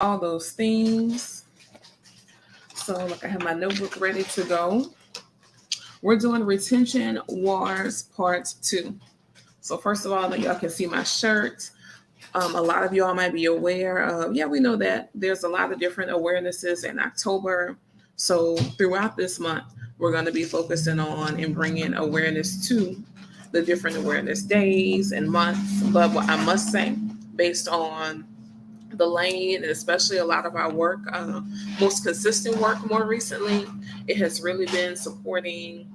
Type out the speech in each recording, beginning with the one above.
all those things. So look, I have my notebook ready to go. We're doing Retention Wars Part 2. So first of all, y'all can see my shirt. A lot of y'all might be aware of, yeah, we know that there's a lot of different awarenesses in October. So throughout this month, we're going to be focusing on and bringing awareness to the different awareness days and months. But what I must say, based on the lane and especially a lot of our work, most consistent work more recently, it has really been supporting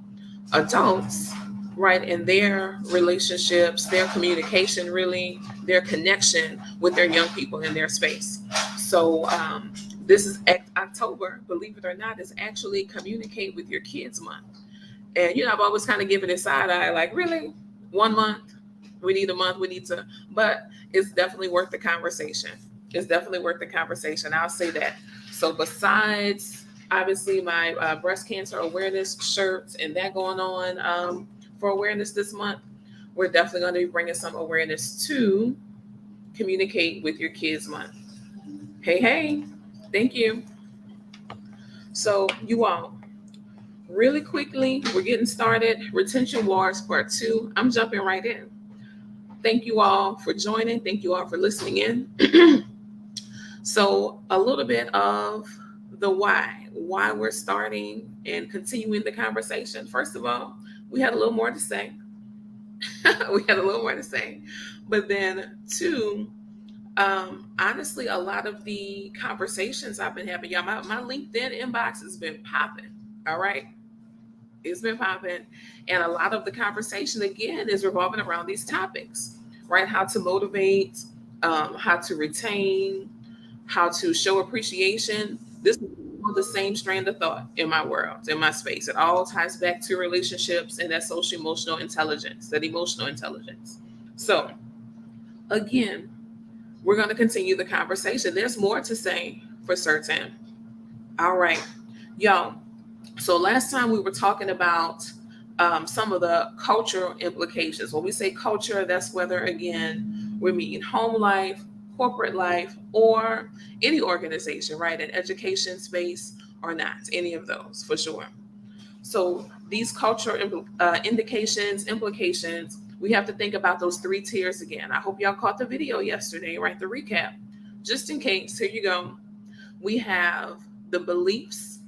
adults, right, in their relationships, their communication, really their connection with their young people in their space. So this is October, believe it or not, is actually Communicate with Your Kids Month. And I've always kind of given it side eye, like, really, 1 month, we need a month, we need to, but it's definitely worth the conversation. It's definitely worth the conversation. I'll say that. So besides obviously my breast cancer awareness shirts and that going on for awareness this month, we're definitely going to be bringing some awareness to Communicate with Your Kids Month. Hey, hey, thank you. So you all, really quickly, we're getting started. Retention Wars Part 2. I'm jumping right in. Thank you all for joining. Thank you all for listening in. So a little bit of the why we're starting and continuing the conversation. First of all, we had a little more to say. We had a little more to say. But then two, honestly, a lot of the conversations I've been having, y'all, my LinkedIn inbox has been popping. All right. It's been popping. And a lot of the conversation, again, is revolving around these topics, right? How to motivate, how to retain, how to show appreciation. This is the same strand of thought in my world, in my space. It all ties back to relationships and that social emotional intelligence, that emotional intelligence. So, again, we're going to continue the conversation. There's more to say for certain. All right, y'all. So, last time we were talking about some of the cultural implications. When we say culture, that's whether, again, we mean home life, corporate life, or any organization, right? An education space or not, any of those for sure. So these cultural indications, implications, we have to think about those three tiers again. I hope y'all caught the video yesterday, right? The recap. Just in case, here you go. We have the beliefs.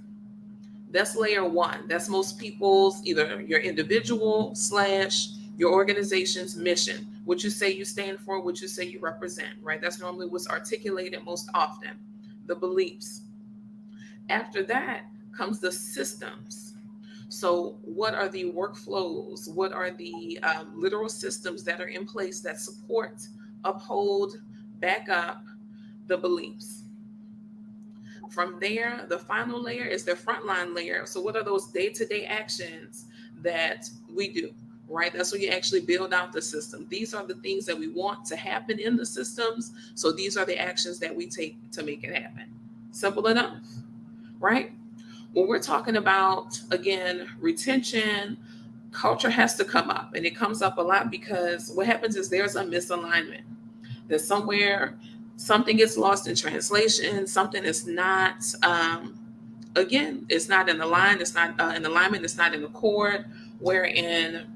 That's layer one. That's most people's, either your individual slash your organization's mission, what you say you stand for, what you say you represent, right? That's normally what's articulated most often, the beliefs. After that comes the systems. So, what are the workflows? What are the literal systems that are in place that support, uphold, back up the beliefs? From there, the final layer is the frontline layer. So, what are those day to day actions that we do? Right? That's where you actually build out the system. These are the things that we want to happen in the systems. So, these are the actions that we take to make it happen. Simple enough, right? When we're talking about, again, retention, culture has to come up. And it comes up a lot because what happens is there's a misalignment. There's somewhere something gets lost in translation, something is not, again, it's not in the line, it's not in alignment, it's not in accord, wherein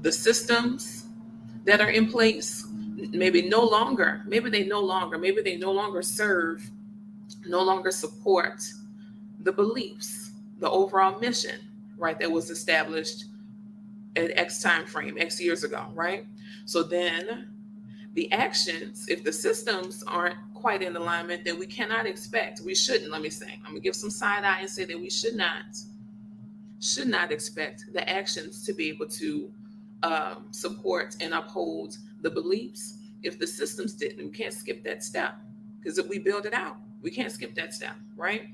the systems that are in place maybe they no longer serve, no longer support the beliefs, the overall mission, right, that was established at X time frame, X years ago, right? So then the actions, if the systems aren't quite in alignment, then we cannot expect, we shouldn't, let me say, I'm gonna give some side eye and say that we should not expect the actions to be able to support and uphold the beliefs if the systems didn't. We can't skip that step because if we build it out, we can't skip that step, right?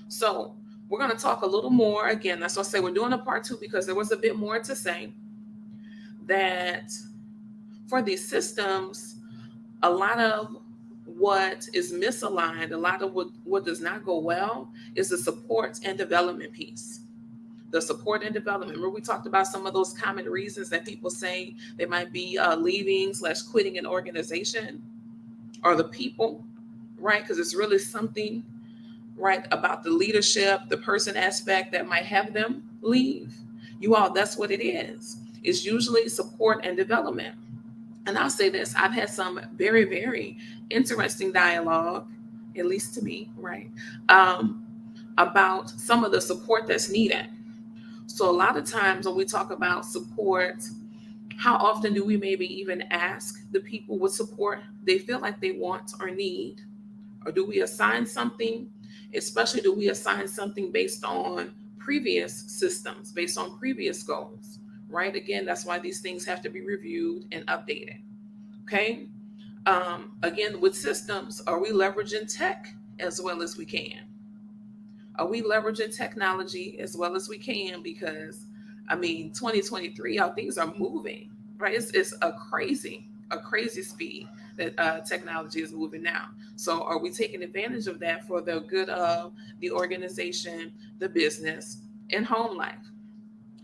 So we're going to talk a little more. Again, that's why I say we're doing a part two because there was a bit more to say. That for these systems, a lot of what is misaligned, a lot of what does not go well is the support and development piece. The support and development. Remember, we talked about some of those common reasons that people say they might be leaving / quitting an organization or the people. right? Because it's really something, right, about the leadership, the person aspect that might have them leave. You all, that's what it is. It's usually support and development. And I'll say this, I've had some very, very interesting dialogue, at least to me, right, um, about some of the support that's needed. So a lot of times when we talk about support, how often do we maybe even ask the people what support they feel like they want or need? Or do we assign something? Especially, do we assign something based on previous systems, based on previous goals? Right? Again, that's why these things have to be reviewed and updated. Okay. Again, with systems, are we leveraging tech as well as we can? Are we leveraging technology as well as we can? Because, I mean, 2023, how things are moving, right? It's a crazy speed that technology is moving now. So, are we taking advantage of that for the good of the organization, the business, and home life?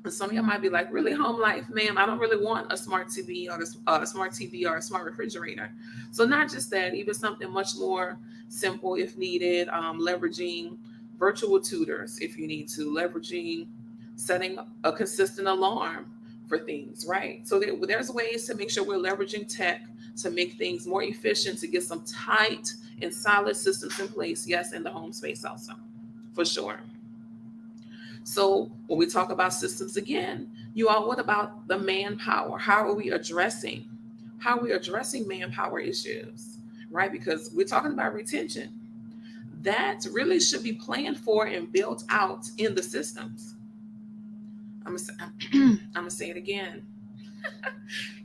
And some of y'all might be like, really, home life, ma'am? I don't really want a smart TV or a smart TV or a smart refrigerator. So not just that, even something much more simple if needed, leveraging virtual tutors if you need to, leveraging setting a consistent alarm for things, right? So there's ways to make sure we're leveraging tech to make things more efficient, to get some tight and solid systems in place, yes, in the home space also, for sure. So when we talk about systems again, you all, what about the manpower? How are we addressing? How are we addressing manpower issues? Right? Because we're talking about retention. That really should be planned for and built out in the systems. I'm gonna say it again.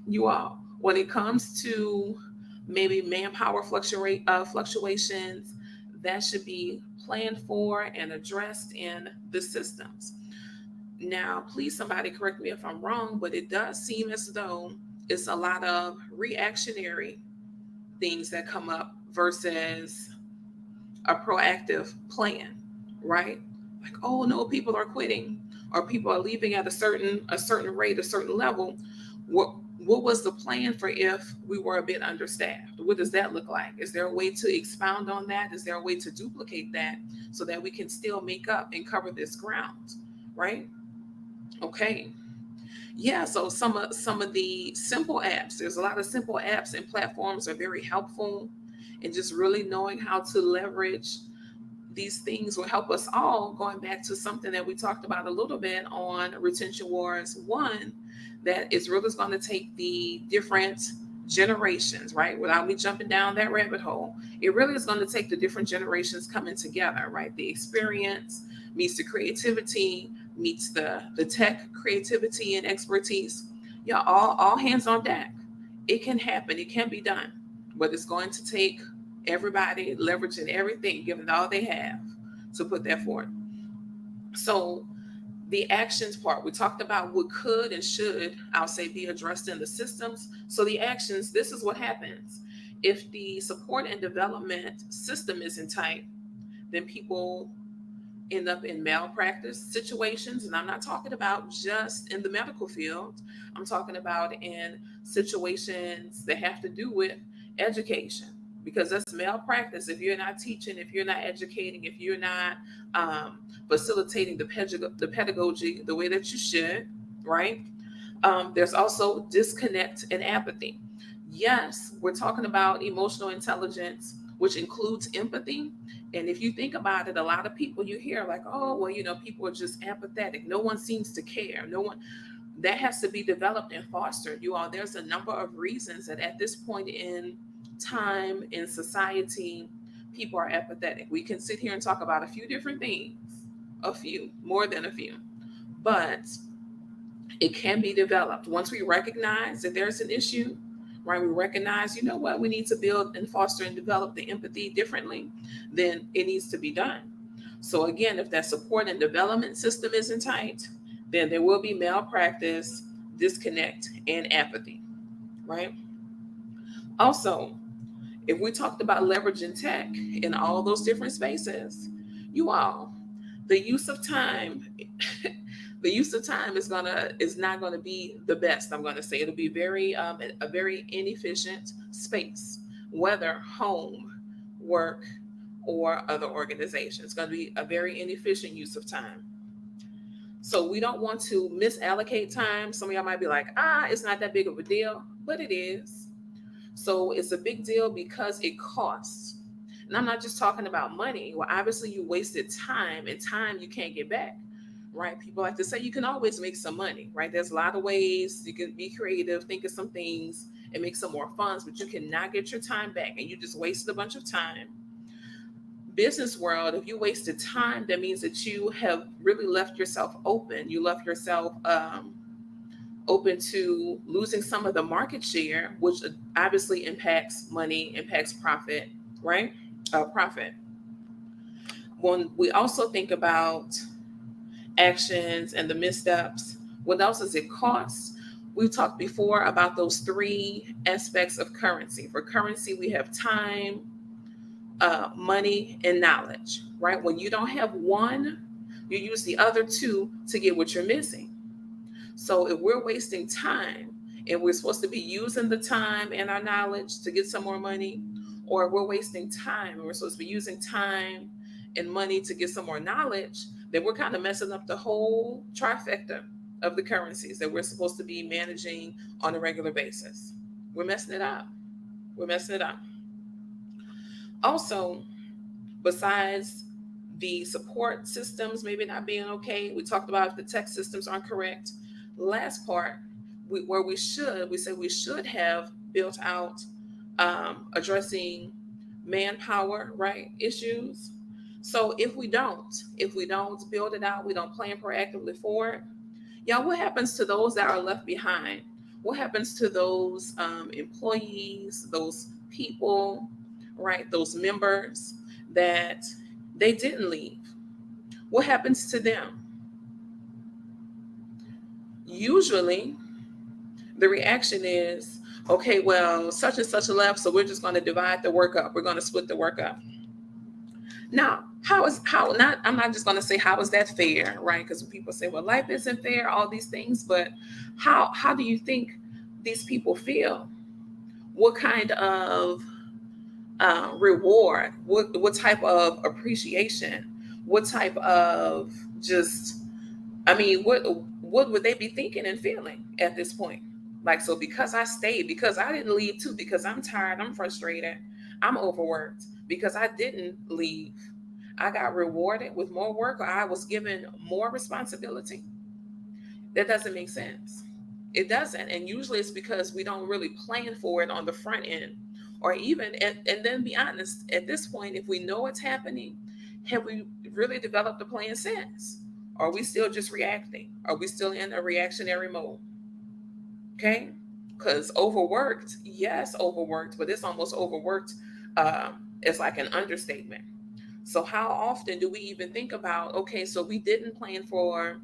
You all, when it comes to maybe manpower fluctuations, that should be planned for and addressed in the systems. Now, please, somebody correct me if I'm wrong, but it does seem as though it's a lot of reactionary things that come up versus a proactive plan, right? Like, oh no, people are quitting or people are leaving at a certain rate, a certain level. What was the plan for if we were a bit understaffed? What does that look like? Is there a way to expound on that? Is there a way to duplicate that so that we can still make up and cover this ground, right? Okay. Yeah, so some of the simple apps, there's a lot of simple apps and platforms are very helpful, and just really knowing how to leverage these things will help us all. Going back to something that we talked about a little bit on Retention Wars 1, that is really going to take the different generations, right? Without me jumping down that rabbit hole, it really is going to take the different generations coming together, right? The experience meets the creativity, meets the tech creativity and expertise. Yeah, all hands on deck. It can happen, it can be done, but it's going to take everybody leveraging everything, giving all they have to put that forward. So the actions part, we talked about what could and should, I'll say, be addressed in the systems. So the actions, this is what happens. If the support and development system isn't tight, then people end up in malpractice situations. And I'm not talking about just in the medical field, I'm talking about in situations that have to do with education. Because that's malpractice if you're not teaching, if you're not educating, if you're not facilitating the pedagogy the way that you should, right? There's also disconnect and apathy. Yes, we're talking about emotional intelligence, which includes empathy. And if you think about it, a lot of people you hear like, oh, well, people are just apathetic. No one seems to care. No one, that has to be developed and fostered. You all, there's a number of reasons that at this point in time in society, people are apathetic. We can sit here and talk about a few different things, a few, more than a few, but it can be developed. Once we recognize that there's an issue, right? We recognize, you know what, we need to build and foster and develop the empathy differently, then it needs to be done. So again, if that support and development system isn't tight, then there will be malpractice, disconnect, and apathy, right? Also, if we talked about leveraging tech in all those different spaces, you all, the use of time, the use of time is not gonna be the best. I'm gonna say it'll be very a very inefficient space, whether home, work, or other organizations. It's going to be a very inefficient use of time. So we don't want to misallocate time. Some of y'all might be like, it's not that big of a deal, but it is. So it's a big deal because it costs. And I'm not just talking about money. Well, obviously you wasted time, and time you can't get back, right? People like to say you can always make some money, right? There's a lot of ways you can be creative, think of some things and make some more funds, but you cannot get your time back, and you just wasted a bunch of time. Business world, if you wasted time, that means that you have really left yourself open. You left yourself open to losing some of the market share, which obviously impacts money, impacts profit, right? Profit. When we also think about actions and the missteps, what else does it cost? We've talked before about those three aspects of currency. For currency, we have time, money, and knowledge, right? When you don't have one, you use the other two to get what you're missing. So if we're wasting time and we're supposed to be using the time and our knowledge to get some more money, or we're wasting time and we're supposed to be using time and money to get some more knowledge, then we're kind of messing up the whole trifecta of the currencies that we're supposed to be managing on a regular basis. We're messing it up. We're messing it up. Also, besides the support systems maybe not being okay, we talked about if the tech systems aren't correct. Last part, we say we should have built out addressing manpower, right, issues. So if we don't build it out, we don't plan proactively for it, y'all, what happens to those that are left behind? What happens to those employees, those people, right, those members that they didn't leave? What happens to them? Usually the reaction is, okay, well, such and such left, so we're just going to divide the work up. We're going to split the work up. Now, I'm not just going to say how is that fair, right? Because people say, well, life isn't fair, all these things, but how do you think these people feel? What kind of reward? What type of appreciation? What type of just, I mean, what would they be thinking and feeling at this point? Like, so because I stayed, because I didn't leave too, because I'm tired, I'm frustrated, I'm overworked, because I didn't leave, I got rewarded with more work, or I was given more responsibility. That doesn't make sense. It doesn't. And usually it's because we don't really plan for it on the front end. Or even, and then be honest, at this point, if we know it's happening, have we really developed a plan since? Are we still just reacting? Are we still in a reactionary mode? Okay? Because overworked, yes, overworked, but it's almost overworked. It's like an understatement. So how often do we even think about, okay, so we didn't plan for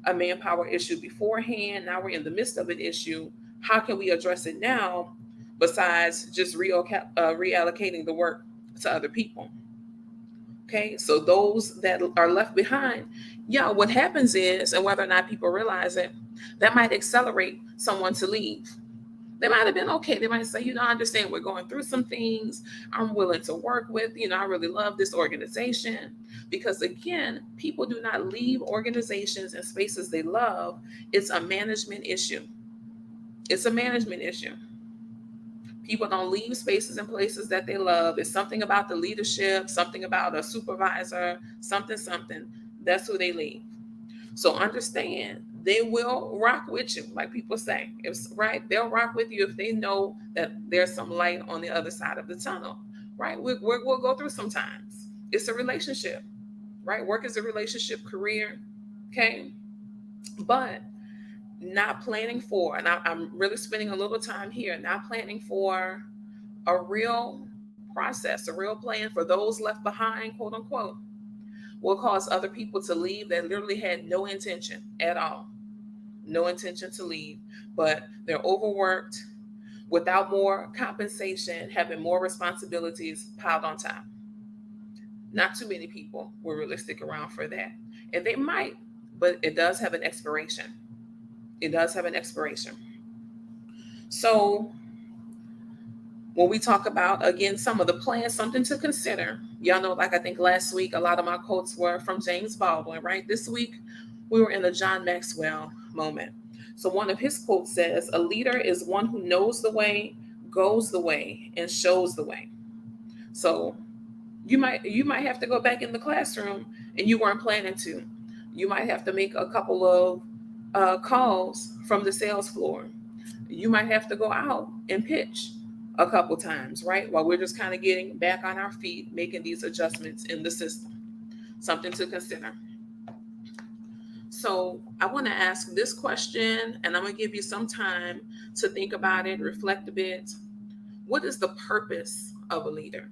a manpower issue beforehand. Now we're in the midst of an issue. How can we address it now besides just reallocating the work to other people? Okay, so those that are left behind, yeah, what happens is, and whether or not people realize it, that might accelerate someone to leave. They might have been okay. They might say, I understand we're going through some things. I'm willing to work with, I really love this organization. Because again, people do not leave organizations and spaces they love. It's a management issue. It's a management issue. People don't leave spaces and places that they love. It's something about the leadership, something about a supervisor, something. That's who they leave. So understand, they will rock with you, like people say. It's right. They'll rock with you if they know that there's some light on the other side of the tunnel, right? We'll go through sometimes. It's a relationship, right? Work is a relationship, career, okay? But not planning for, and I'm really spending a little time here, not planning for a real process, a real plan for those left behind, quote unquote, will cause other people to leave that literally had no intention at all. No intention to leave, but they're overworked, without more compensation, having more responsibilities piled on top. Not too many people will really stick around for that. And they might, but it does have an expiration. It does have an expiration. So When we talk about, again, some of the plans, something to consider. Y'all know, like I think last week, a lot of my quotes were from James Baldwin, right? This week, we were in a John Maxwell moment. So one of his quotes says, "A leader is one who knows the way, goes the way, and shows the way." So you might have to go back in the classroom and you weren't planning to. You might have to make a couple of calls from the sales floor. You might have to go out and pitch a couple times, right? While we're just kind of getting back on our feet, making these adjustments in the system. Something to consider. So I want to ask this question, and I'm going to give you some time to think about it, reflect a bit. What is the purpose of a leader?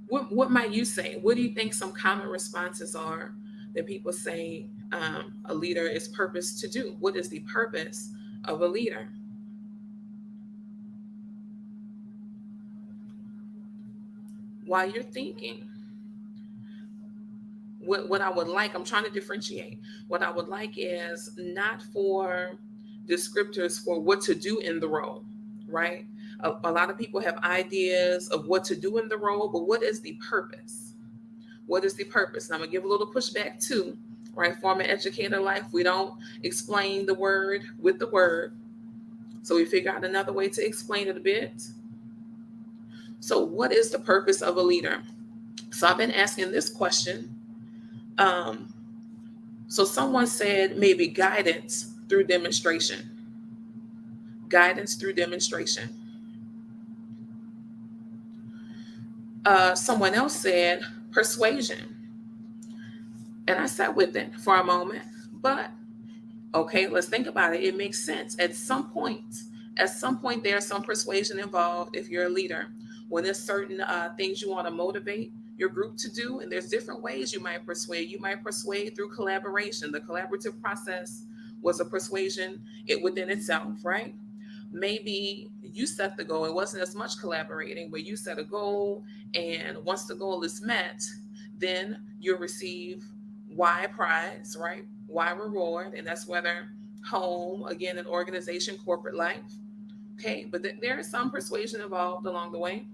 What might you say? What do you think some common responses are that people say a leader is purposed to do? What is the purpose of a leader? While you're thinking, what I would like, I'm trying to differentiate. What I would like is not for descriptors for what to do in the role, right? A lot of people have ideas of what to do in the role, but what is the purpose? What is the purpose? And I'm gonna give a little pushback too, right? Former educator life, we don't explain the word with the word. So we figure out another way to explain it a bit. So what is the purpose of a leader? So I've been asking this question. Um, so someone said maybe guidance through demonstration. Guidance through demonstration. Someone else said persuasion. And I sat with it for a moment. But okay, let's think about it. It makes sense. At some point, there's some persuasion involved if you're a leader. When there's certain things you want to motivate your group to do, and there's different ways you might persuade. You might persuade through collaboration. The collaborative process was a persuasion within itself, right? Maybe you set the goal. It wasn't as much collaborating, but you set a goal, and once the goal is met, then you'll receive Y prize, right? Y reward, and that's whether home, again, an organization, corporate life. Okay, but there is some persuasion involved along the way.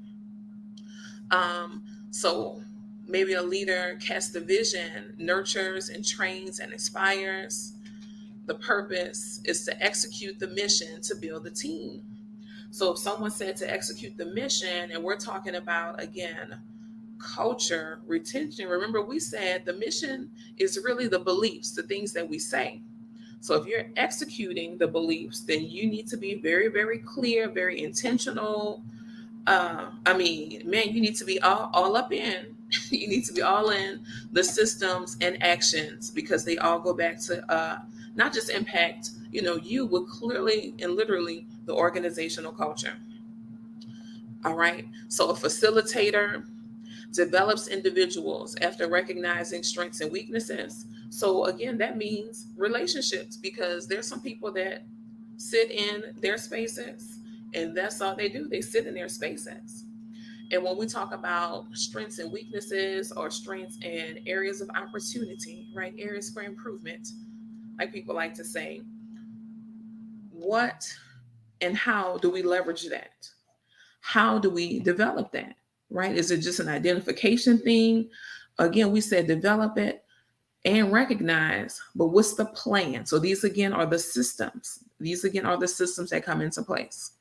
So maybe a leader casts the vision, nurtures and trains and inspires. The purpose is to execute the mission to build a team. So if someone said to execute the mission, and we're talking about, again, culture, retention, remember we said the mission is really the beliefs, the things that we say. So if you're executing the beliefs, then you need to be very, very clear, very intentional. Man, you need to be all up in. You need to be all in the systems and actions because they all go back to not just impact, you, but clearly and literally the organizational culture. All right. So a facilitator develops individuals after recognizing strengths and weaknesses. So again, that means relationships because there's some people that sit in their spaces and that's all they do. They sit in their spaces. And when we talk about strengths and weaknesses or strengths and areas of opportunity, right? Areas for improvement, like people like to say, what and how do we leverage that? How do we develop that? Right? Is it just an identification thing? Again, we said develop it and recognize, but what's the plan? So these again are the systems. These again are the systems that come into place.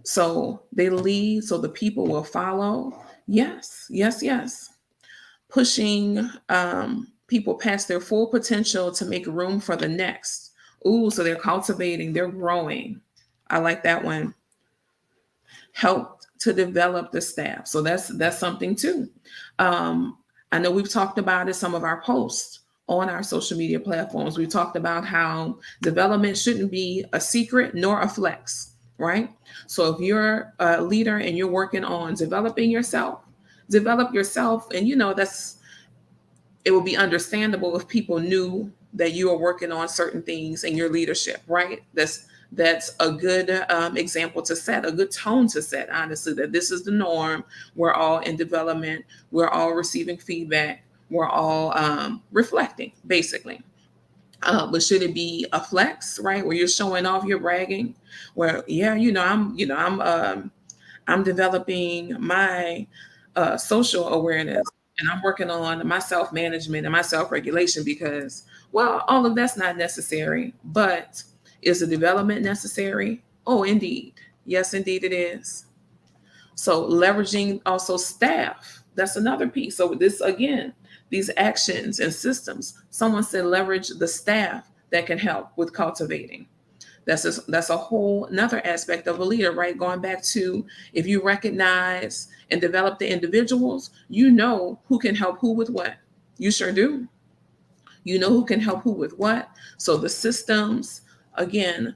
So they lead, so the people will follow. Yes, yes, yes. Pushing people past their full potential to make room for the next. Ooh, so they're cultivating, they're growing. I like that one. Help to develop the staff. So that's something too. I know we've talked about it, some of our posts on our social media platforms. We talked about how development shouldn't be a secret nor a flex, right? So if you're a leader and you're working on developing yourself, develop yourself. And it would be understandable if people knew that you are working on certain things in your leadership, right? That's a good example to set, a good tone to set, honestly, that this is the norm. We're all in development. We're all receiving feedback. We're all reflecting, basically. But should it be a flex, right? Where you're showing off, you're bragging, where, yeah, I'm developing my social awareness, and I'm working on my self management and my self regulation because, well, all of that's not necessary. But is the development necessary? Oh, indeed. Yes, indeed, it is. So, leveraging also staff. That's another piece. So, this again, these actions and systems, someone said leverage the staff that can help with cultivating. That's a whole another aspect of a leader, right? Going back to, if you recognize and develop the individuals, you know who can help who with what. You sure do. You know who can help who with what. So the systems, again,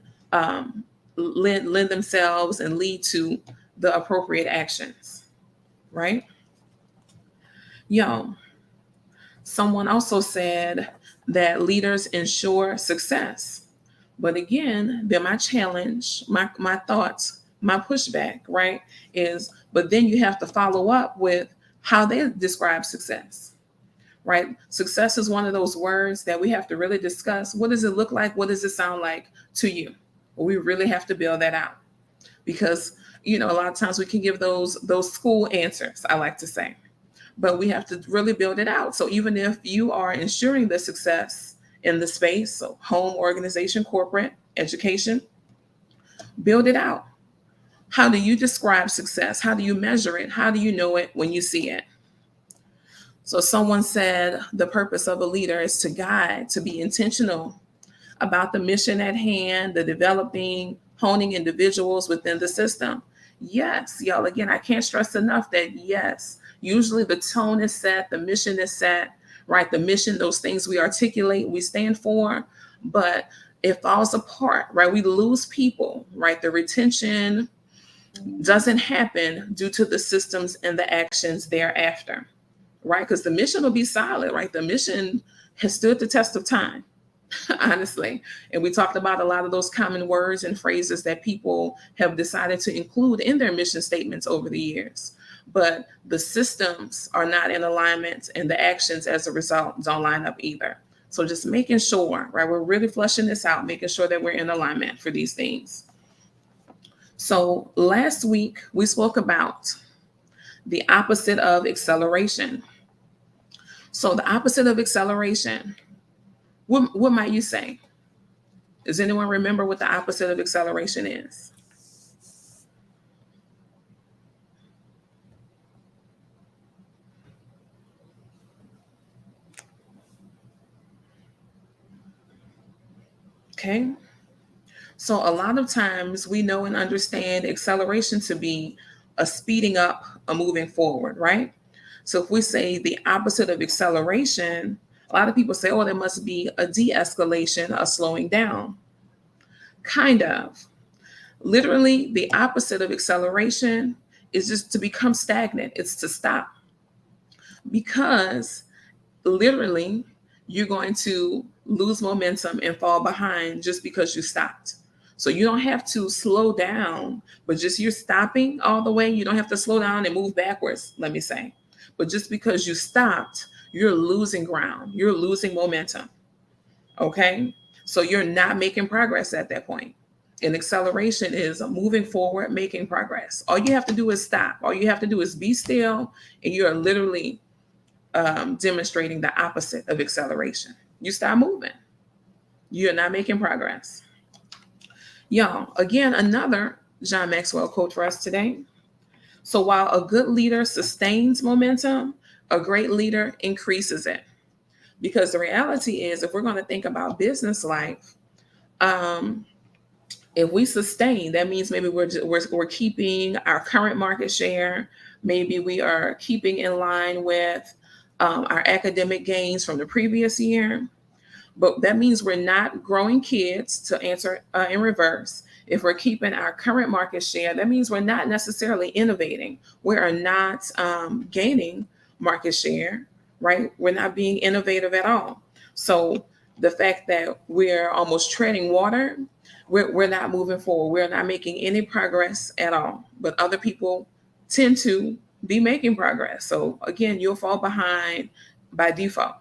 lend themselves and lead to the appropriate actions, right? Yo, someone also said that leaders ensure success. But again, then my challenge, my thoughts, my pushback, right, is, but then you have to follow up with how they describe success, right? Success is one of those words that we have to really discuss. What does it look like? What does it sound like to you? We really have to build that out because, a lot of times we can give those school answers, I like to say, but we have to really build it out. So even if you are ensuring the success in the space, so home, organization, corporate, education, build it out. How do you describe success? How do you measure it? How do you know it when you see it? So someone said the purpose of a leader is to guide, to be intentional about the mission at hand, the developing, honing individuals within the system. Yes, y'all, again, I can't stress enough that yes, usually the tone is set, the mission is set, right? The mission, those things we articulate, we stand for, but it falls apart, right? We lose people, right? The retention doesn't happen due to the systems and the actions thereafter, right? Because the mission will be solid, right? The mission has stood the test of time. Honestly. And we talked about a lot of those common words and phrases that people have decided to include in their mission statements over the years. But the systems are not in alignment, and the actions as a result don't line up either. So just making sure, right, we're really fleshing this out, making sure that we're in alignment for these things. So last week we spoke about the opposite of acceleration. So the opposite of acceleration, what might you say? Does anyone remember what the opposite of acceleration is? Okay. So a lot of times we know and understand acceleration to be a speeding up, a moving forward, right? So if we say the opposite of acceleration, a lot of people say, oh, there must be a de-escalation, a slowing down. Kind of. Literally, the opposite of acceleration is just to become stagnant. It's to stop because literally you're going to lose momentum and fall behind just because you stopped. So you don't have to slow down, but just you're stopping all the way. You don't have to slow down and move backwards, let me say. But just because you stopped, you're losing ground. You're losing momentum. Okay? So you're not making progress at that point. And acceleration is moving forward, making progress. All you have to do is stop. All you have to do is be still, and you are literally demonstrating the opposite of acceleration. You stop moving. You're not making progress. Y'all, again, another John Maxwell quote for us today. So while a good leader sustains momentum, a great leader increases it. Because the reality is, if we're going to think about business life, um, if we sustain, that means maybe we're keeping our current market share. Maybe we are keeping in line with our academic gains from the previous year. But that means we're not growing kids, to answer in reverse. If we're keeping our current market share, that means we're not necessarily innovating. We are not gaining market share, right? We're not being innovative at all. So the fact that we're almost treading water, we're not moving forward. We're not making any progress at all. But other people tend to be making progress. So again, you'll fall behind by default.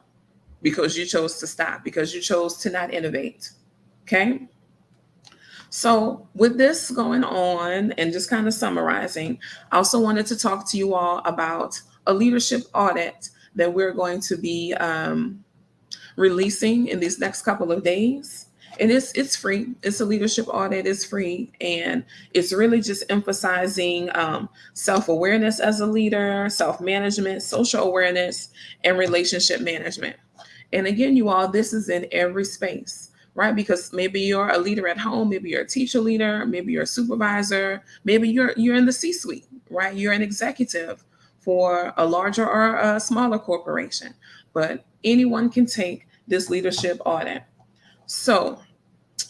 because you chose to stop, because you chose to not innovate. Okay. So, with this going on and just kind of summarizing, I also wanted to talk to you all about a leadership audit that we're going to be releasing in these next couple of days. And it's free. It's a leadership audit. It's free, and it's really just emphasizing self awareness as a leader, self management, social awareness, and relationship management. And again, you all, this is in every space, right? Because maybe you're a leader at home, maybe you're a teacher leader, maybe you're a supervisor, maybe you're in the C-suite, right? You're an executive for a larger or a smaller corporation. But anyone can take this leadership audit. So,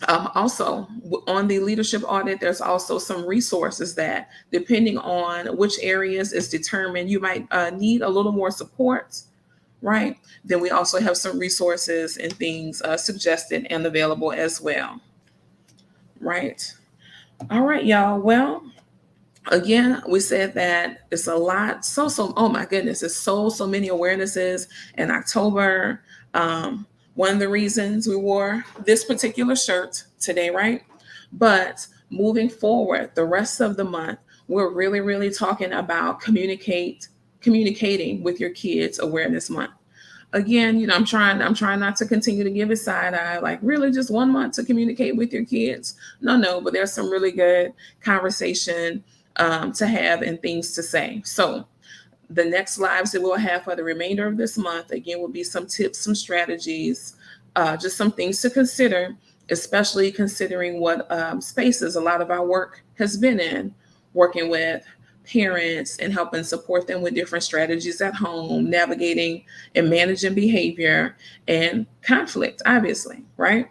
also on the leadership audit, there's also some resources that, depending on which areas is determined, you might need a little more support, right? Then we also have some resources and things suggested and available as well, right? All right, y'all. Well, again, we said that it's a lot. Oh my goodness, it's so many awarenesses in October. One of the reasons we wore this particular shirt today, right? But moving forward, the rest of the month, we're really talking about communicating with your kids Awareness Month. Again, I'm trying not to continue to give it side eye, like really just 1 month to communicate with your kids. No, but there's some really good conversation to have and things to say. So the next lives that we'll have for the remainder of this month, again, will be some tips, some strategies, just some things to consider, especially considering what spaces a lot of our work has been in, working with parents and helping support them with different strategies at home, navigating and managing behavior and conflict, obviously, right?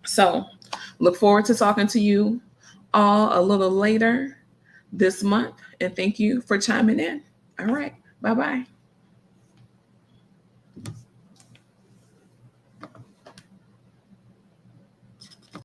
So look forward to talking to you all a little later this month. And thank you for chiming in. All right. Bye bye.